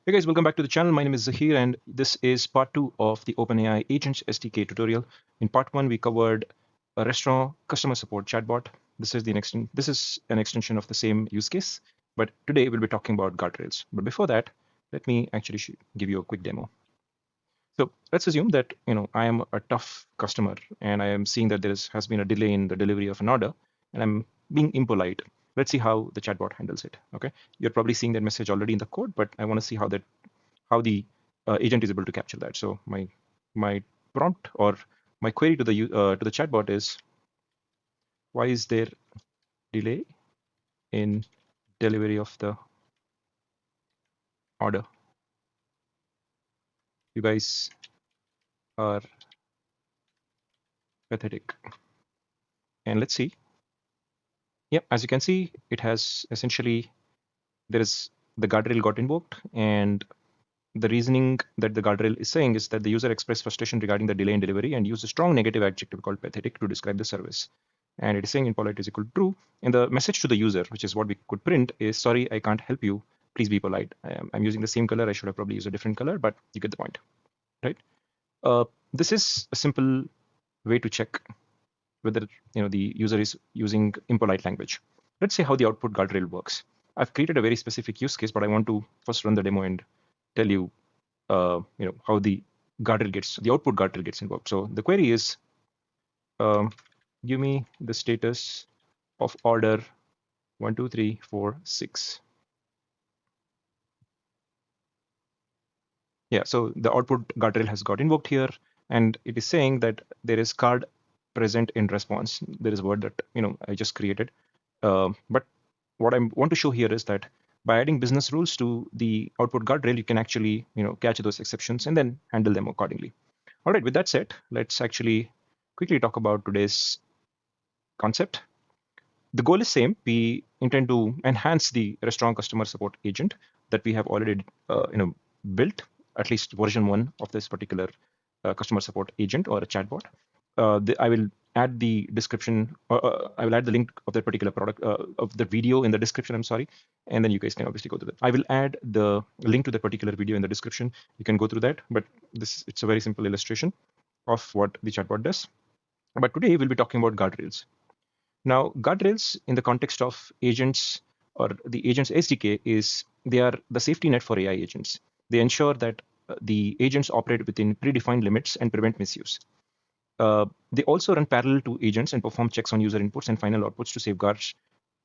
Hey guys, welcome back to the channel. My name is Zahir and this is part 2 of the OpenAI Agents SDK tutorial. In part 1, we covered a restaurant customer support chatbot. This is an extension of the same use case, but today we'll be talking about guardrails. But before that, let me actually give you a quick demo. So let's assume that I am a tough customer and I am seeing that has been a delay in the delivery of an order and I'm being impolite. Let's see how the chatbot handles it. Okay, you're probably seeing that message already in the code, but I want to see how the agent is able to capture that. So my prompt or my query to the chatbot is, why is there delay in delivery of the order? You guys are pathetic. And let's see. Yep, as you can see, it has essentially the guardrail got invoked, and the reasoning that the guardrail is saying is that the user expressed frustration regarding the delay in delivery and used a strong negative adjective called pathetic to describe the service. And it is saying impolite is equal to true. And the message to the user, which is what we could print, is sorry, I can't help you. Please be polite. I'm using the same color. I should have probably used a different color, but you get the point, right? This is a simple way to check whether the user is using impolite language. Let's see how the output guardrail works. I've created a very specific use case, but I want to first run the demo and tell you, how the output guardrail gets invoked. So the query is, give me the status of order 1, 2, 3, 4, 6. Yeah, so the output guardrail has got invoked here, and it is saying that there is card present in response. There is a word that I just created. But what I want to show here is that by adding business rules to the output guardrail, you can actually catch those exceptions and then handle them accordingly. All right, with that said, let's actually quickly talk about today's concept. The goal is same. We intend to enhance the restaurant customer support agent that we have already built, at least version 1 of this particular customer support agent or a chatbot. I will add the description. I will add the link of that particular product of the video in the description. I'm sorry, and then you guys can obviously go through that. I will add the link to the particular video in the description. You can go through that, but it's a very simple illustration of what the chatbot does. But today we'll be talking about guardrails. Now, guardrails in the context of agents or the agents SDK they are the safety net for AI agents. They ensure that the agents operate within predefined limits and prevent misuse. They also run parallel to agents and perform checks on user inputs and final outputs to safeguard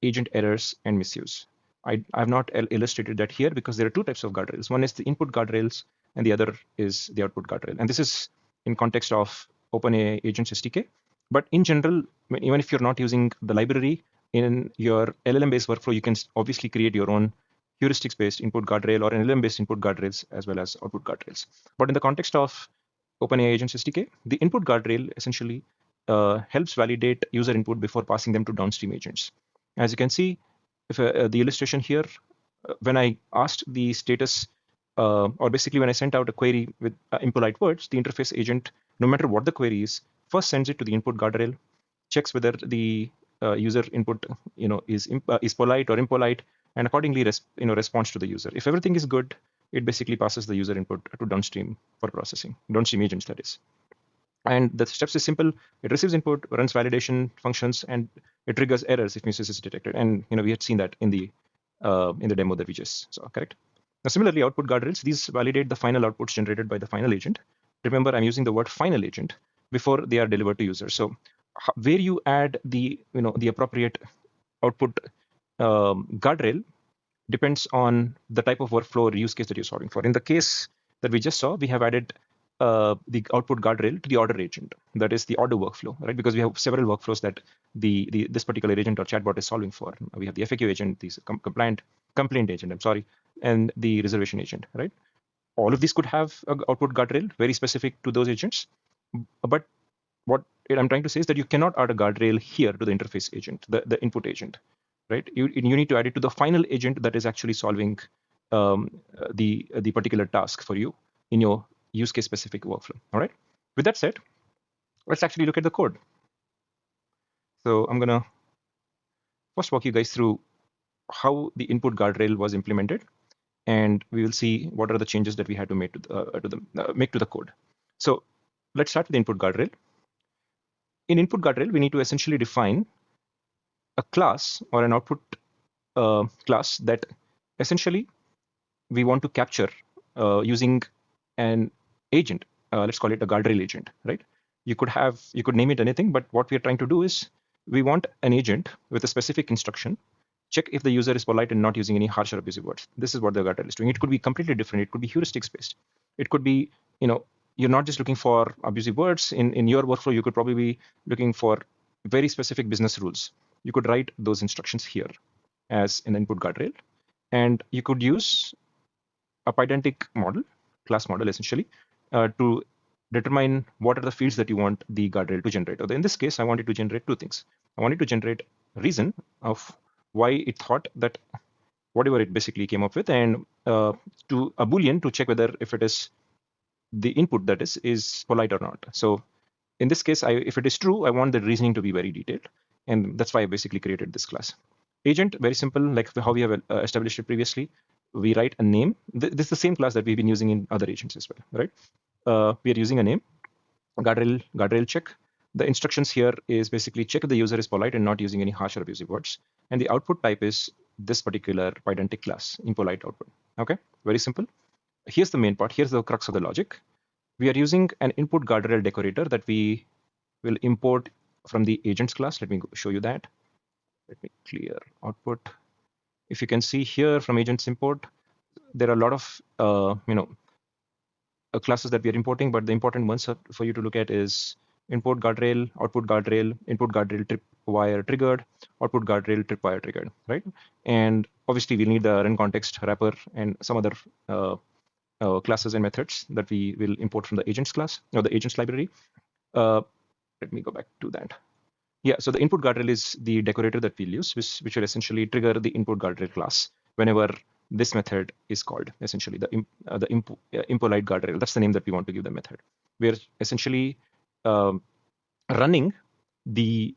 agent errors and misuse. I have not illustrated that here because there are two types of guardrails. One is the input guardrails and the other is the output guardrail. And this is in context of OpenAI Agents SDK. But in general, even if you're not using the library in your LLM-based workflow, you can obviously create your own heuristics-based input guardrail or an LLM-based input guardrails as well as output guardrails. But in the context of OpenAI Agents SDK, the input guardrail essentially helps validate user input before passing them to downstream agents. As you can see, if the illustration here, when I asked the status, or basically when I sent out a query with impolite words, the interface agent, no matter what the query is, first sends it to the input guardrail, checks whether the user input is polite or impolite, and accordingly responds to the user. If everything is good, it basically passes the user input to downstream for processing, downstream agents, that is. And the steps is simple. It receives input, runs validation functions, and it triggers errors if misuse is detected. And we had seen that in the demo that we just saw, correct? Now, similarly, output guardrails, these validate the final outputs generated by the final agent. Remember, I'm using the word final agent before they are delivered to users. So where you add the appropriate output guardrail depends on the type of workflow or use case that you're solving for. In the case that we just saw, we have added the output guardrail to the order agent. That is the order workflow, right? Because we have several workflows that this particular agent or chatbot is solving for. We have the FAQ agent, the complaint agent, I'm sorry, and the reservation agent, right? All of these could have an output guardrail very specific to those agents. But what I'm trying to say is that you cannot add a guardrail here to the interface agent, the input agent, right? You need to add it to the final agent that is actually solving the particular task for you in your use case specific workflow. All right. With that said, let's actually look at the code. So I'm gonna first walk you guys through how the input guardrail was implemented, and we will see what are the changes that we had to make to the code. So let's start with the input guardrail. In input guardrail, we need to essentially define a class or an output class that essentially we want to capture using an agent. Let's call it a guardrail agent, right? You could name it anything, but what we are trying to do is we want an agent with a specific instruction. Check if the user is polite and not using any harsh or abusive words. This is what the guardrail is doing. It could be completely different. It could be heuristics based. It could be, you're not just looking for abusive words. In your workflow, you could probably be looking for very specific business rules. You could write those instructions here as an input guardrail, and you could use a pydantic model, class model essentially, to determine what are the fields that you want the guardrail to generate. Or in this case, I wanted to generate two things. I wanted to generate a reason of why it thought that whatever it basically came up with, and to a boolean to check whether if it is the input that is polite or not. So in this case, if it is true, I want the reasoning to be very detailed, and that's why I basically created this class. Agent, very simple, like how we have established it previously. We write a name. This is the same class that we've been using in other agents as well, right? We are using a name, guardrail check. The instructions here is basically check if the user is polite and not using any harsh or abusive words. And the output type is this particular pydantic class, impolite output. Okay, very simple. Here's the main part. Here's the crux of the logic. We are using an input guardrail decorator that we will import from the agents class. Let me show you that. Let me clear output. If you can see here from agents import, there are a lot of classes that we are importing, but the important ones for you to look at is import guardrail, output guardrail, input guardrail tripwire triggered, output guardrail tripwire triggered, right? And obviously we'll need the run context wrapper and some other classes and methods that we will import from the agents class or the agents library. Let me go back to that. Yeah, so the input guardrail is the decorator that we'll use, which will essentially trigger the input guardrail class whenever this method is called, essentially the impolite guardrail. That's the name that we want to give the method. We're essentially running the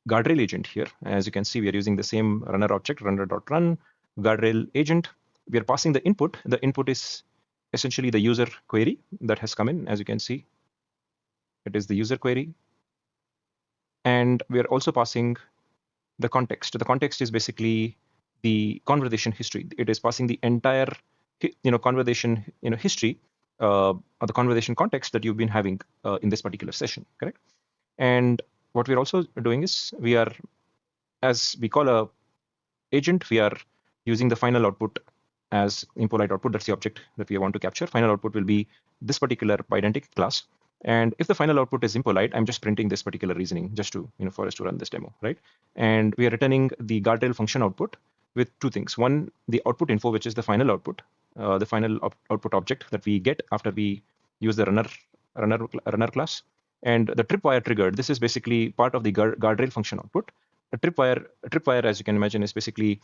guardrail agent here. As you can see, we are using the same runner object, runner.run, guardrail agent. We are passing the input. The input is essentially the user query that has come in. As you can see, it is the user query. And we are also passing the context. The context is basically the conversation history. It is passing the entire, conversation, history, or the conversation context that you've been having in this particular session, correct? And what we're also doing is we are, as we call a agent, we are using the final output as impolite output. That's the object that we want to capture. Final output will be this particular pydantic class. And if the final output is impolite, I'm just printing this particular reasoning just to, for us to run this demo, right? And we are returning the guardrail function output with two things. One, the output info, which is the final output, the final output object that we get after we use the runner class. And the tripwire triggered, this is basically part of the guardrail function output. A tripwire, as you can imagine, is basically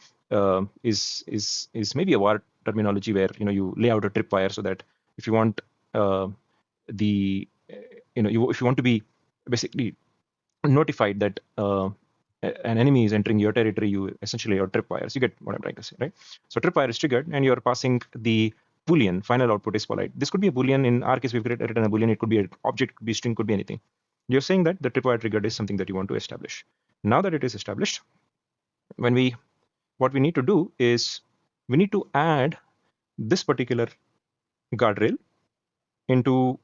is maybe a war terminology where you lay out a tripwire so that if you want if you want to be basically notified that an enemy is entering your territory, you essentially your tripwires. You get what I'm trying to say, right? So tripwire is triggered, and you're passing the boolean. Final output is polite. This could be a boolean. In our case, we've written a boolean. It could be an object, could be string, could be anything. You're saying that the tripwire triggered is something that you want to establish. Now that it is established, what we need to do is we need to add this particular guardrail into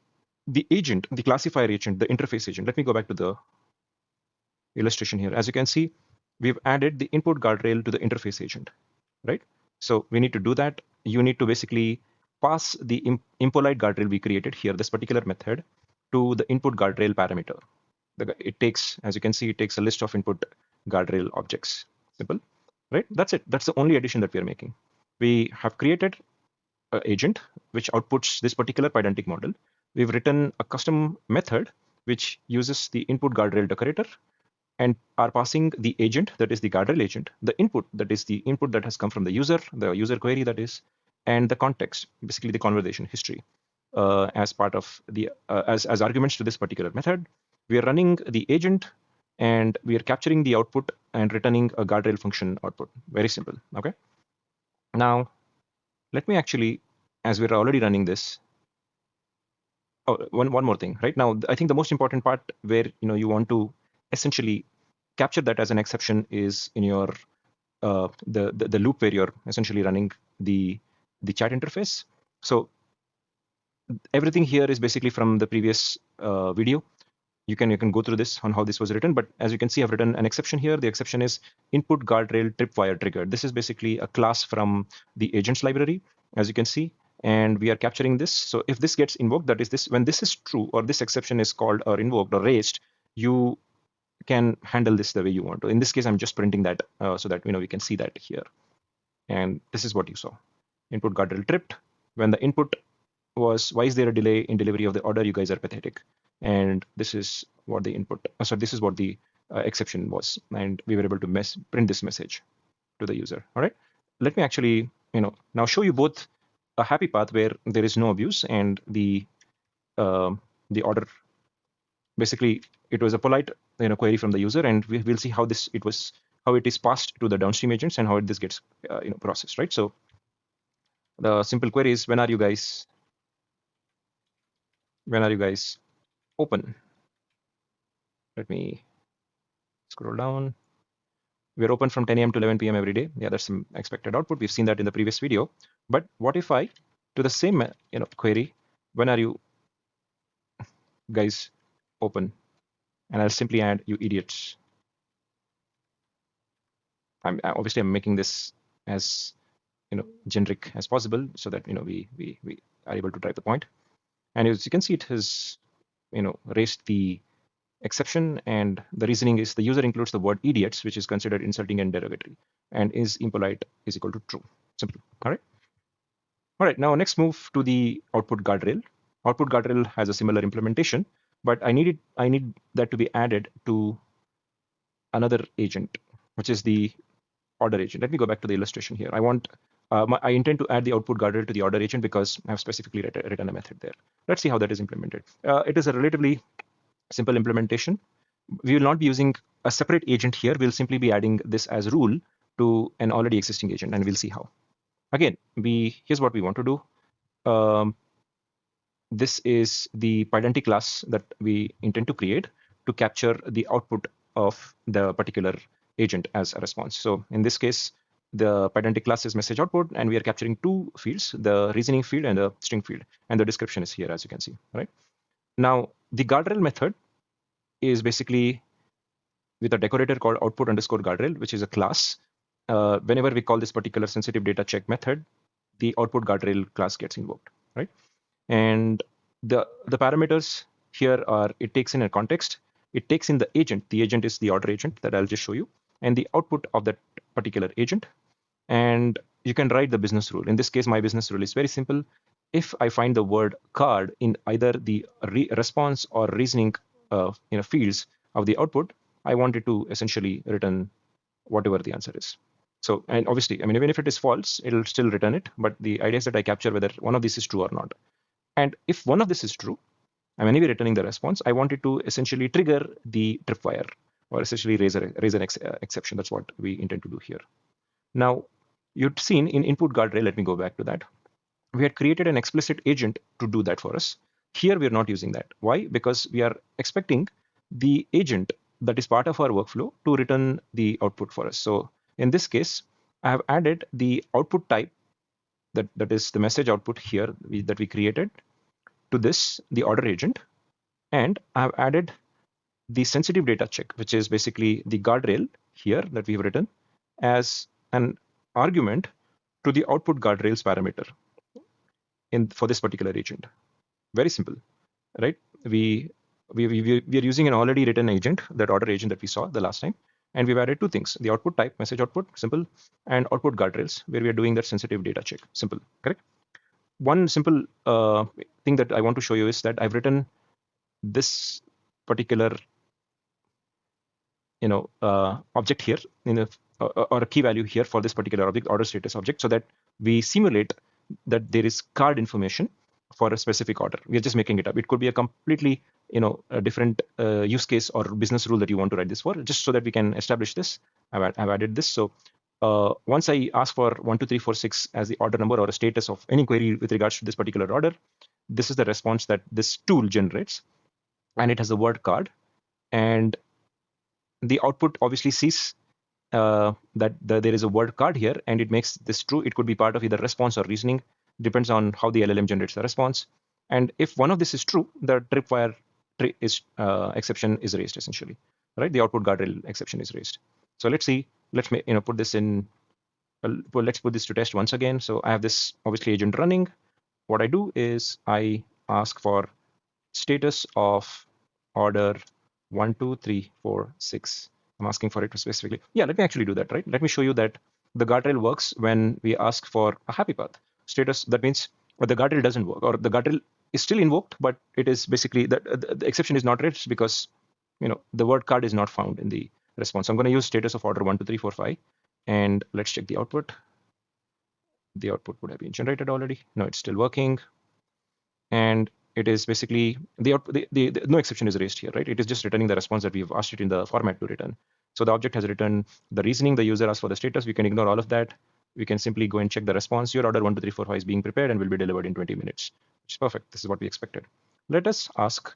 the agent, the classifier agent, the interface agent. Let me go back to the illustration here. As you can see, we've added the input guardrail to the interface agent, right? So we need to do that. You need to basically pass the impolite guardrail we created here, this particular method, to the input guardrail parameter. It takes, as you can see, it takes a list of input guardrail objects. Simple, right? That's it. That's the only addition that we are making. We have created an agent which outputs this particular pydantic model. We've written a custom method which uses the input guardrail decorator and are passing the agent, that is the guardrail agent, the input, that is the input that has come from the user query, that is, and the context, basically the conversation history, as part of the as arguments to this particular method. We are running the agent and we are capturing the output and returning a guardrail function output. Very simple. Okay. Now, Let me actually, as we're already running this, oh, one more thing. Right now, I think the most important part where you want to essentially capture that as an exception is in your the loop where you're essentially running the chat interface. So everything here is basically from the previous video. You can go through this on how this was written, but as you can see, I've written an exception here. The exception is input guardrail tripwire triggered. This is basically a class from the agents library, as you can see, and we are capturing this. So if this gets invoked, that is this, when this is true or this exception is called or invoked or raised, you can handle this the way you want to. In this case, I'm just printing that so that we can see that here. And this is what you saw. Input guardrail tripped. When the input was, why is there a delay in delivery of the order? You guys are pathetic. And this is what the input, sorry, this is what the exception was. And we were able to print this message to the user. All right. Let me actually, now show you both a happy path where there is no abuse and the order, basically it was a polite query from the user, and we'll see how it is passed to the downstream agents and how this gets processed, right? So the simple query is, when are you guys open? Let me scroll down. We're open from 10 a.m. to 11 p.m. every day. Yeah, that's some expected output. We've seen that in the previous video. But what if I, to the same query, when are you guys open? And I'll simply add, you idiots. Obviously I'm making this as generic as possible so that we are able to drive the point. And as you can see, it has raised the exception, and the reasoning is the user includes the word idiots, which is considered insulting and derogatory, and is impolite is equal to true. Simple. All right. Now next move to the output guardrail. Output guardrail has a similar implementation, but I need that to be added to another agent, which is the order agent. Let me go back to the illustration here. I intend to add the output guardrail to the order agent because I have specifically written a method there. Let's see how that is implemented. It is a relatively simple implementation. We will not be using a separate agent here. We'll simply be adding this as rule to an already existing agent, and we'll see how. Again, here's what we want to do. This is the Pydantic class that we intend to create to capture the output of the particular agent as a response. So in this case, the Pydantic class is message output, and we are capturing two fields, the reasoning field and the string field, and the description is here, as you can see. Right now, the guardrail method is basically with a decorator called output underscore guardrail, which is a class. Whenever we call this particular sensitive data check method, the output guardrail class gets invoked, right? And the parameters here are, it takes in a context, it takes in the agent. The agent is the order agent that I'll just show you, and the output of that particular agent. And you can write the business rule. In this case, my business rule is very simple. If I find the word card in either the response or reasoning fields of the output, I want it to essentially return whatever the answer is. So, and obviously, I mean, even if it is false, it'll still return it. But the idea is that I capture whether one of these is true or not. And if one of this is true, I'm anyway returning the response. I want it to essentially trigger the tripwire, or essentially raise an exception. That's what we intend to do here. Now, you've seen in input guardrail, let me go back to that. We had created an explicit agent to do that for us. Here, we are not using that. Why? Because we are expecting the agent that is part of our workflow to return the output for us. So in this case, I have added the output type that is the message output here that we created to this, the order agent. And I've added the sensitive data check, which is basically the guardrail here that we've written as an argument to the output guardrails parameter for this particular agent. Very simple, right? We are using an already written agent, that order agent that we saw the last time. And we've added two things, the output type, message output, simple, and output guardrails, where we are doing that sensitive data check, simple, correct? One simple thing that I want to show you is that I've written this particular object here or a key value here for this particular object, order status object, so that we simulate that there is card information for a specific order. We are just making it up. It could be a completely a different use case or business rule that you want to write this for, just so that we can establish this. I've added this. So Once I ask for 1, 2, 3, 4, 6 as the order number or a status of any query with regards to this particular order, this is the response that this tool generates, and it has the word card, and the output obviously sees that there is a word card here, and it makes this true. It could be part of either response or reasoning, depends on how the LLM generates the response. And if one of this is true, the tripwire exception is raised essentially, right? The output guardrail exception is raised. So let's see. Let's put this in. Well, let's put this to test once again. So I have this obviously agent running. What I do is I ask for status of order 1, 2, 3, 4, 6. I'm asking for it specifically. Yeah, let me actually do that, right? Let me show you that the guardrail works when we ask for a happy path status. That means the guardrail doesn't work, or the guardrail is still invoked, but it is basically the exception is not raised because the word card is not found in the response. So I'm going to use status of order 1, 2, 3, 4, 5, and let's check the output. The output would have been generated already. No, it's still working, and it is basically the no exception is raised here, right? It is just returning the response that we've asked it in the format to return. So the object has returned the reasoning. The user asked for the status. We can ignore all of that. We can simply go and check the response. Your order 1, 2, 3, 4, 5 is being prepared and will be delivered in 20 minutes, which is perfect. This is what we expected. Let us ask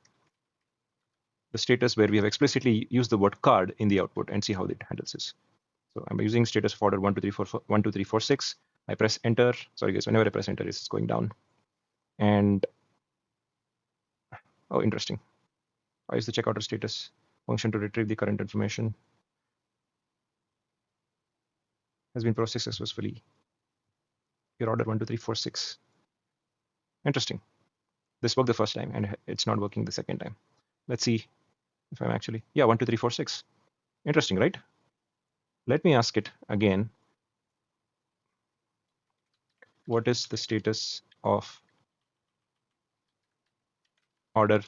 the status where we have explicitly used the word card in the output and see how it handles this. So I'm using status of order 1, 2, 3, 4, 1, 2, 3, 4, 6. I press enter. Sorry guys, whenever I press enter, it's going down. And oh, interesting. Why is the checkouter status function to retrieve the current information has been processed successfully? Your order 1, 2, 3, 4, 6. Interesting. This worked the first time and it's not working the second time. Let's see if I'm actually, yeah, 1, 2, 3, 4, 6. Interesting, right? Let me ask it again. What is the status of order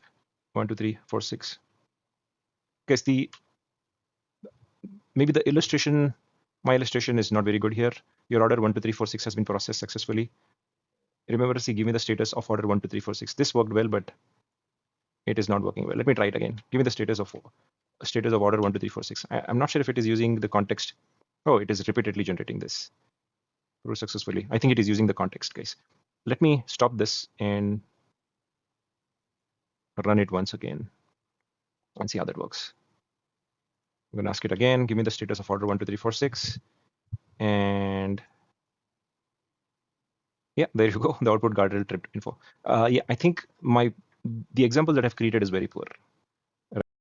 1, 2, 3, 4, 6? Guess maybe the illustration, my illustration is not very good here. Your order 1, 2, 3, 4, 6 has been processed successfully. Remember, see, give me the status of order 1, 2, 3, 4, 6. This worked well, but it is not working well. Let me try it again. Give me the status of order 1, 2, 3, 4, 6. I'm not sure if it is using the context. Oh, it is repeatedly generating this through successfully. I think it is using the context, guys. Let me stop this and run it once again and see how that works. I'm going to ask it again. Give me the status of order 1, 2, 3, 4, 6. And yeah, there you go. The output guardrail trip info. Yeah, I think the example that I've created is very poor.